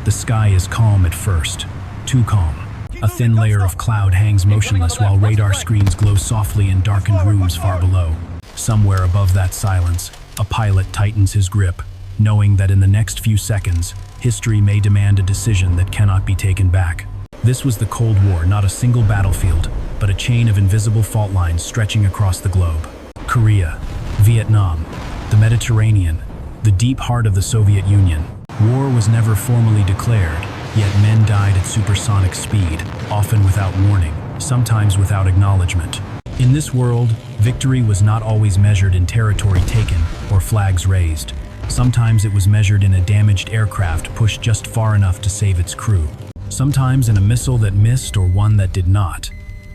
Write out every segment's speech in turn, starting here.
The sky is calm at first, too calm. A thin layer of cloud hangs motionless while radar screens glow softly in darkened rooms far below. Somewhere above that silence, a pilot tightens his grip, knowing that in the next few seconds, history may demand a decision that cannot be taken back. This was the Cold War, not a single battlefield, but a chain of invisible fault lines stretching across the globe. Korea, Vietnam, the Mediterranean, the deep heart of the Soviet Union. War was never formally declared, yet men died at supersonic speed, often without warning, sometimes without acknowledgement. In this world, victory was not always measured in territory taken or flags raised. Sometimes it was measured in a damaged aircraft pushed just far enough to save its crew. Sometimes in a missile that missed or one that did not.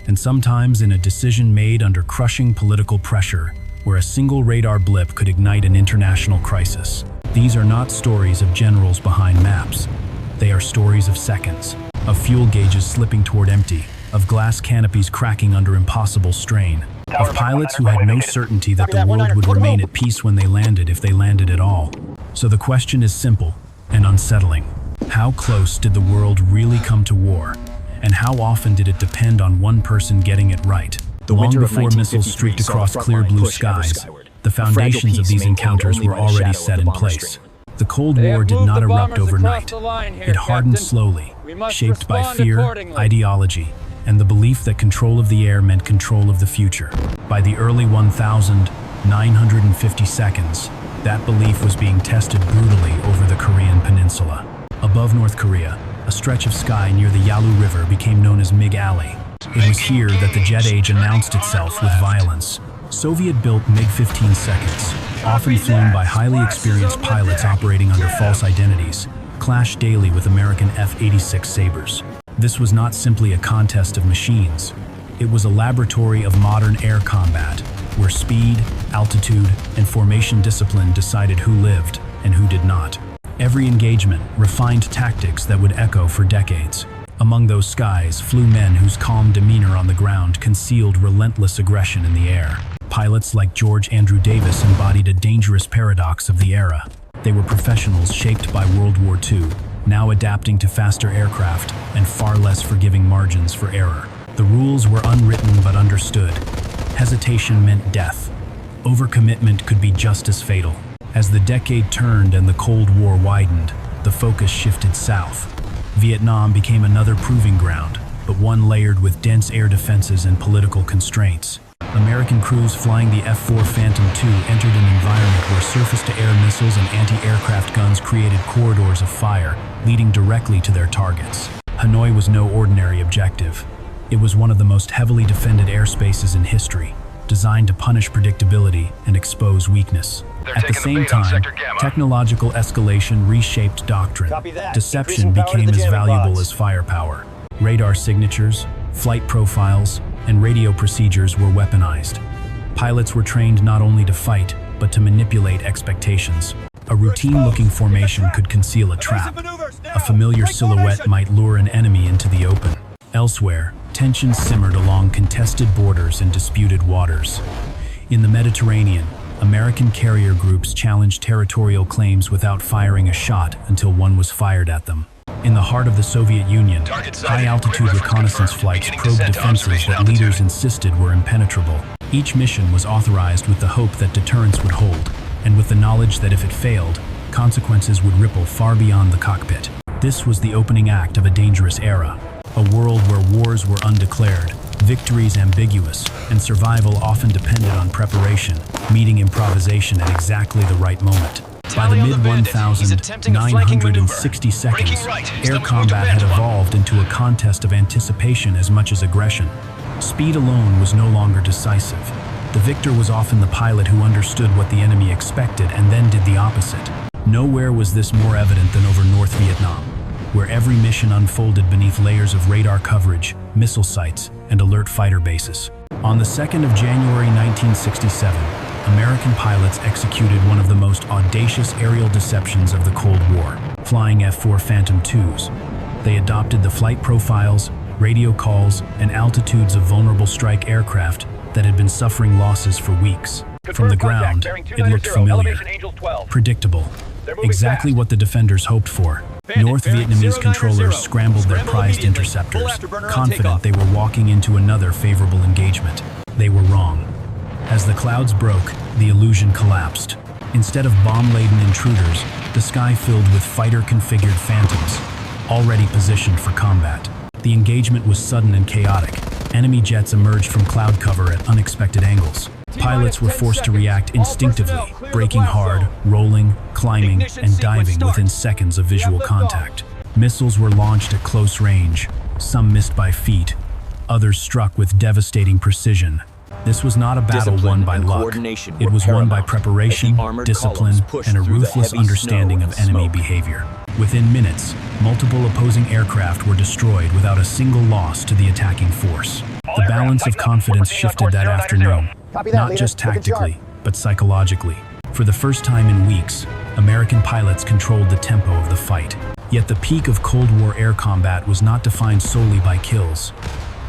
And sometimes in a decision made under crushing political pressure, where a single radar blip could ignite an international crisis. These are not stories of generals behind maps. They are stories of seconds, of fuel gauges slipping toward empty, of glass canopies cracking under impossible strain, of pilots who had no certainty that the world would remain at peace when they landed, if they landed at all. So the question is simple and unsettling. How close did the world really come to war? And how often did it depend on one person getting it right? Long before missiles streaked across clear blue skies, the foundations of these encounters were already set in place. The Cold War did not erupt overnight. It hardened slowly, shaped by fear, ideology, and the belief that control of the air meant control of the future. By the early 1952, that belief was being tested brutally over the Korean peninsula. Above North Korea, a stretch of sky near the Yalu River became known as MiG Alley. It was here that the jet age announced itself with violence. Soviet-built MiG-15 seconds, often flown by highly experienced pilots operating under false identities, clashed daily with American F-86 Sabres. This was not simply a contest of machines. It was a laboratory of modern air combat, where speed, altitude, and formation discipline decided who lived and who did not. Every engagement refined tactics that would echo for decades. Among those skies flew men whose calm demeanor on the ground concealed relentless aggression in the air. Pilots like George Andrew Davis embodied a dangerous paradox of the era. They were professionals shaped by World War II, now adapting to faster aircraft and far less forgiving margins for error. The rules were unwritten but understood. Hesitation meant death. Overcommitment could be just as fatal. As the decade turned and the Cold War widened, the focus shifted south. Vietnam became another proving ground, but one layered with dense air defenses and political constraints. American crews flying the F-4 Phantom II entered an environment where surface-to-air missiles and anti-aircraft guns created corridors of fire, leading directly to their targets. Hanoi was no ordinary objective. It was one of the most heavily defended airspaces in history, designed to punish predictability and expose weakness. At the same time, technological escalation reshaped doctrine. Deception became as valuable as firepower. Radar signatures, flight profiles, and radio procedures were weaponized. Pilots were trained not only to fight, but to manipulate expectations. A routine-looking formation could conceal a trap. A familiar silhouette might lure an enemy into the open. Elsewhere, tensions simmered along contested borders and disputed waters. In the Mediterranean, American carrier groups challenged territorial claims without firing a shot until one was fired at them. In the heart of the Soviet Union, high-altitude reconnaissance flights probed defenses that leaders insisted were impenetrable. Each mission was authorized with the hope that deterrence would hold, and with the knowledge that if it failed, consequences would ripple far beyond the cockpit. This was the opening act of a dangerous era, a world where wars were undeclared, victories ambiguous, and survival often depended on preparation, meeting improvisation at exactly the right moment. By the mid-1960s, air combat had evolved into a contest of anticipation as much as aggression. Speed alone was no longer decisive. The victor was often the pilot who understood what the enemy expected and then did the opposite. Nowhere was this more evident than over North Vietnam, where every mission unfolded beneath layers of radar coverage, missile sites, and alert fighter bases. On the 2nd of January 1967, American pilots executed one of the most audacious aerial deceptions of the Cold War, flying F-4 Phantom IIs. They adopted the flight profiles, radio calls, and altitudes of vulnerable strike aircraft that had been suffering losses for weeks. From the ground, it looked familiar, predictable, exactly what the defenders hoped for. North Vietnamese controllers scrambled their prized interceptors, confident they were walking into another favorable engagement. They were wrong. As the clouds broke, the illusion collapsed. Instead of bomb-laden intruders, the sky filled with fighter-configured phantoms, already positioned for combat. The engagement was sudden and chaotic. Enemy jets emerged from cloud cover at unexpected angles. Pilots were forced to react instinctively, braking hard, rolling, climbing, and diving within seconds of visual contact. Missiles were launched at close range. Some missed by feet. Others struck with devastating precision. This was not a battle won by luck. It was won by preparation, discipline, and a ruthless understanding of enemy behavior. Within minutes, multiple opposing aircraft were destroyed without a single loss to the attacking force. The balance of confidence shifted that afternoon, not just tactically, but psychologically. For the first time in weeks, American pilots controlled the tempo of the fight. Yet the peak of Cold War air combat was not defined solely by kills.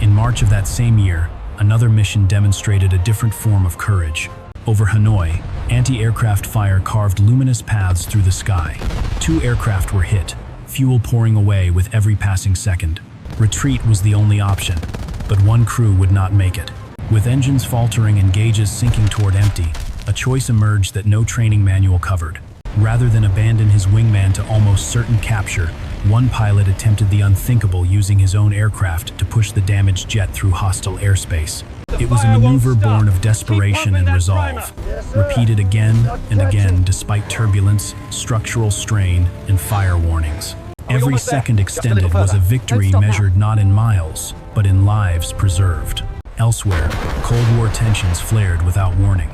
In March of that same year, another mission demonstrated a different form of courage. Over Hanoi, anti-aircraft fire carved luminous paths through the sky. 2 aircraft were hit, fuel pouring away with every passing second. Retreat was the only option, but one crew would not make it. With engines faltering and gauges sinking toward empty, a choice emerged that no training manual covered. Rather than abandon his wingman to almost certain capture, one pilot attempted the unthinkable, using his own aircraft to push the damaged jet through hostile airspace. It was a maneuver born of desperation and resolve, repeated again and again despite turbulence, structural strain, and fire warnings. Every second extended was a victory measured not in miles, but in lives preserved. Elsewhere, Cold War tensions flared without warning.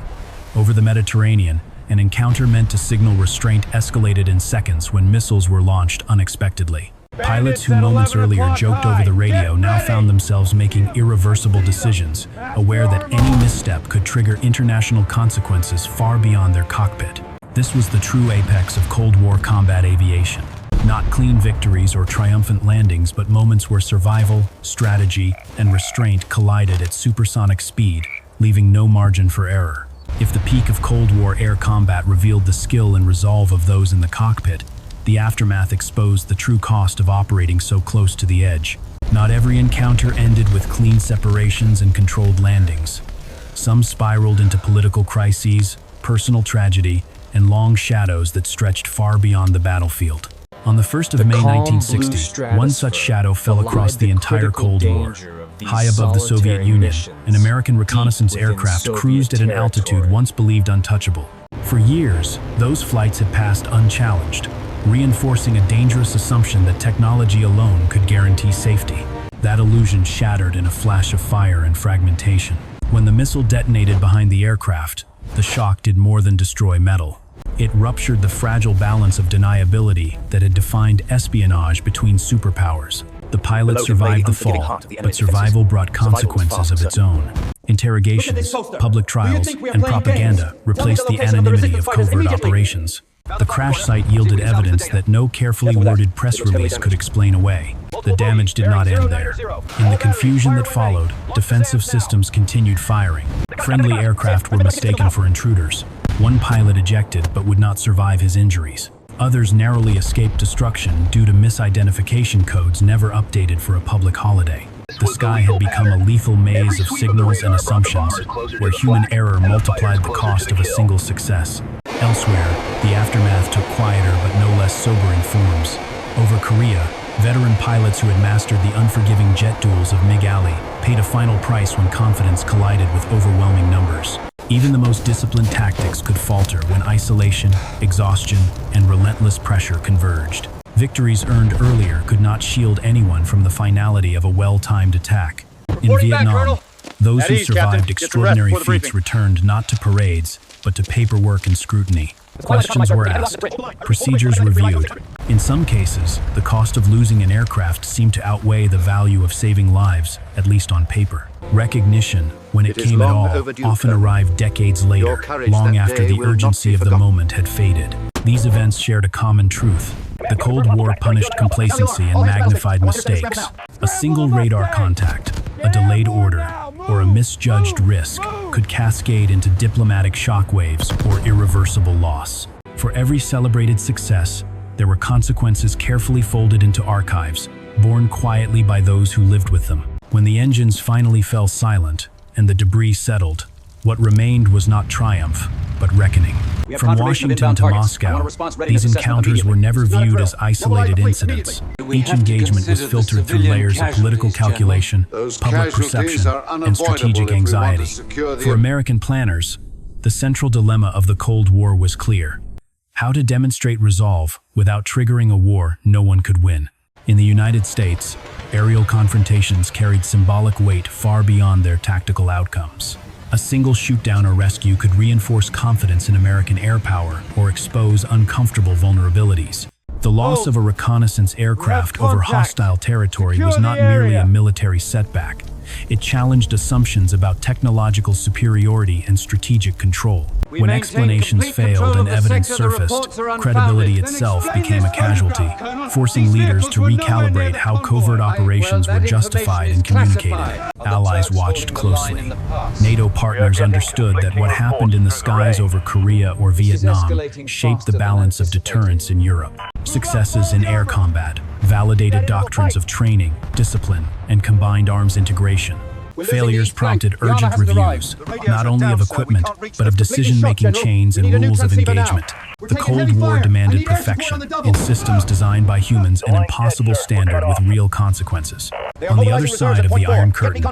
Over the Mediterranean, an encounter meant to signal restraint escalated in seconds when missiles were launched unexpectedly. Pilots who moments earlier joked over the radio now found themselves making irreversible decisions, aware that any misstep could trigger international consequences far beyond their cockpit. This was the true apex of Cold War combat aviation. Not clean victories or triumphant landings, but moments where survival, strategy, and restraint collided at supersonic speed, leaving no margin for error. If the peak of Cold War air combat revealed the skill and resolve of those in the cockpit, the aftermath exposed the true cost of operating so close to the edge. Not every encounter ended with clean separations and controlled landings. Some spiraled into political crises, personal tragedy, and long shadows that stretched far beyond the battlefield. On the 1st of May 1960, one such shadow fell across the entire Cold War. High above the Soviet Union, an American reconnaissance aircraft cruised at an altitude once believed untouchable. For years, those flights had passed unchallenged, reinforcing a dangerous assumption that technology alone could guarantee safety. That illusion shattered in a flash of fire and fragmentation. When the missile detonated behind the aircraft, the shock did more than destroy metal. It ruptured the fragile balance of deniability that had defined espionage between superpowers. The pilot survived the fall, but survival brought consequences of its own. Interrogations, public trials, and propaganda replaced the anonymity of covert operations. The crash site yielded evidence that no carefully worded press release could explain away. The damage did not end there. In the confusion that followed, defensive systems continued firing. Friendly aircraft were mistaken for intruders. One pilot ejected but would not survive his injuries. Others narrowly escaped destruction due to misidentification codes never updated for a public holiday. The sky had become a lethal maze of signals and assumptions, where human error multiplied the cost of a single success. Elsewhere, the aftermath took quieter but no less sobering forms. Over Korea, veteran pilots who had mastered the unforgiving jet duels of MiG Alley paid a final price when confidence collided with overwhelming numbers. Even the most disciplined tactics could falter when isolation, exhaustion, and relentless pressure converged. Victories earned earlier could not shield anyone from the finality of a well-timed attack. In Vietnam, those who survived extraordinary feats returned not to parades, but to paperwork and scrutiny. Questions were asked, procedures reviewed. In some cases, the cost of losing an aircraft seemed to outweigh the value of saving lives, at least on paper. Recognition, when it came at all, often arrived decades later, long after the urgency of the moment had faded. These events shared a common truth. The Cold War punished complacency and magnified mistakes. A single radar contact, a delayed order, or a misjudged risk could cascade into diplomatic shockwaves or irreversible loss. For every celebrated success, There were consequences carefully folded into archives, borne quietly by those who lived with them. When the engines finally fell silent and the debris settled, what remained was not triumph, but reckoning. From Washington to Moscow, these encounters were never viewed as isolated incidents. Each engagement was filtered through layers of political calculation, public perception, and strategic anxiety. For American planners, the central dilemma of the Cold War was clear: how to demonstrate resolve without triggering a war no one could win. In the United States, aerial confrontations carried symbolic weight far beyond their tactical outcomes. A single shoot-down or rescue could reinforce confidence in American air power or expose uncomfortable vulnerabilities. The loss of a reconnaissance aircraft over hostile territory was not merely a military setback. It challenged assumptions about technological superiority and strategic control. When explanations failed and evidence surfaced, credibility itself became a casualty, forcing leaders to recalibrate how covert operations were justified and communicated. Allies watched closely. NATO partners understood that what happened in the skies over Korea or Vietnam shaped the balance of deterrence in Europe. Successes in air combat validated doctrines of training, discipline, and combined arms integration. Failures prompted urgent reviews, not only of equipment, but of decision-making chains and rules of engagement. The Cold War demanded perfection, in systems designed by humans, an impossible standard with real consequences. On the other side of the Iron Curtain,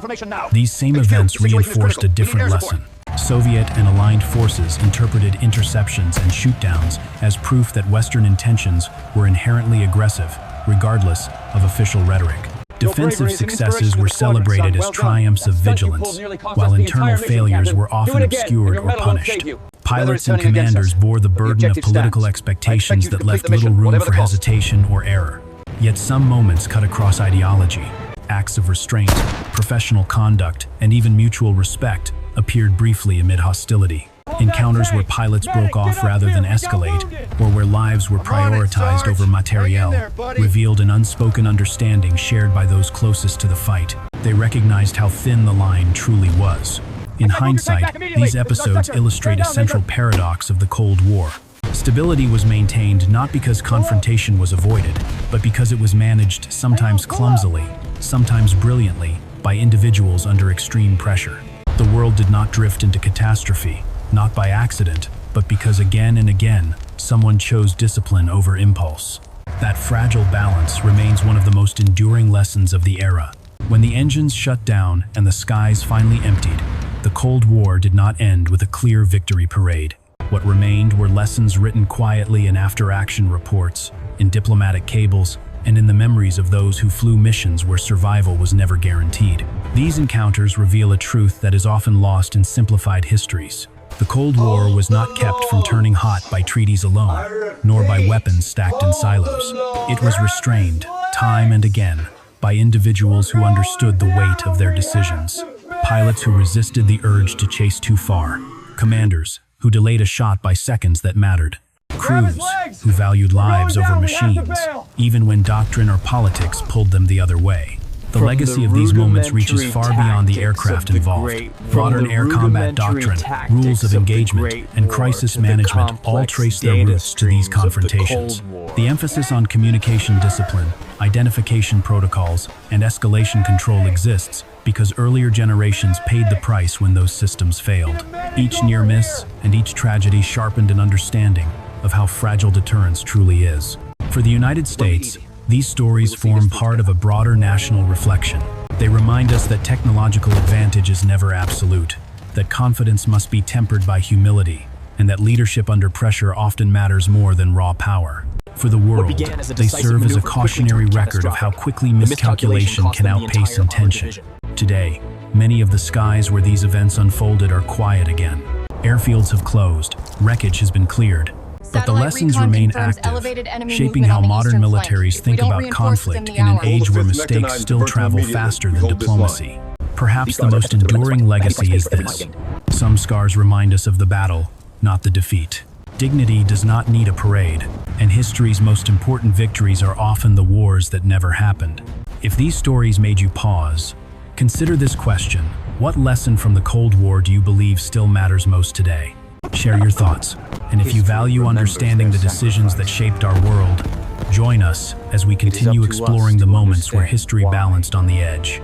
these same events reinforced a different lesson. Soviet and aligned forces interpreted interceptions and shoot-downs as proof that Western intentions were inherently aggressive, regardless of official rhetoric. Defensive successes were celebrated as triumphs of vigilance, while internal failures were often obscured or punished. Pilots and commanders bore the burden of political expectations that left little room for hesitation or error. Yet some moments cut across ideology. Acts of restraint, professional conduct, and even mutual respect appeared briefly amid hostility. Encounters where pilots broke off rather than escalate, or where lives were prioritized over materiel, revealed an unspoken understanding shared by those closest to the fight. They recognized how thin the line truly was. In hindsight, these episodes illustrate a central paradox of the Cold War. Stability was maintained not because confrontation was avoided, but because it was managed sometimes clumsily, sometimes brilliantly, by individuals under extreme pressure. The world did not drift into catastrophe, not by accident, but because again and again, someone chose discipline over impulse. That fragile balance remains one of the most enduring lessons of the era. When the engines shut down and the skies finally emptied, the Cold War did not end with a clear victory parade. What remained were lessons written quietly in after-action reports, in diplomatic cables, and in the memories of those who flew missions where survival was never guaranteed. These encounters reveal a truth that is often lost in simplified histories. The Cold War was not kept from turning hot by treaties alone, nor by weapons stacked in silos. It was restrained, time and again, by individuals who understood the weight of their decisions. Pilots who resisted the urge to chase too far. Commanders who delayed a shot by seconds that mattered. Crews who valued lives over machines, even when doctrine or politics pulled them the other way. The legacy of these moments reaches far beyond the aircraft involved. Modern air combat doctrine, rules of engagement, and crisis management all trace their roots to these confrontations. The emphasis on communication discipline, identification protocols, and escalation control exists because earlier generations paid the price when those systems failed. Each near miss and each tragedy sharpened an understanding of how fragile deterrence truly is. For the United States, these stories form part of a broader national reflection. They remind us that technological advantage is never absolute, that confidence must be tempered by humility, and that leadership under pressure often matters more than raw power. For the world, they serve as a cautionary record of how quickly miscalculation can outpace intention. Today, many of the skies where these events unfolded are quiet again. Airfields have closed, wreckage has been cleared, but the lessons remain active, shaping how modern militaries think about conflict in an age where mistakes still travel faster than diplomacy. Perhaps the most enduring legacy is this: some scars remind us of the battle, not the defeat. Dignity does not need a parade, and history's most important victories are often the wars that never happened. If these stories made you pause, consider this question: what lesson from the Cold War do you believe still matters most today? Share your thoughts, and if you value understanding the decisions that shaped our world, Join us as we continue up to us exploring the to moments where understand history why. balanced on the edge.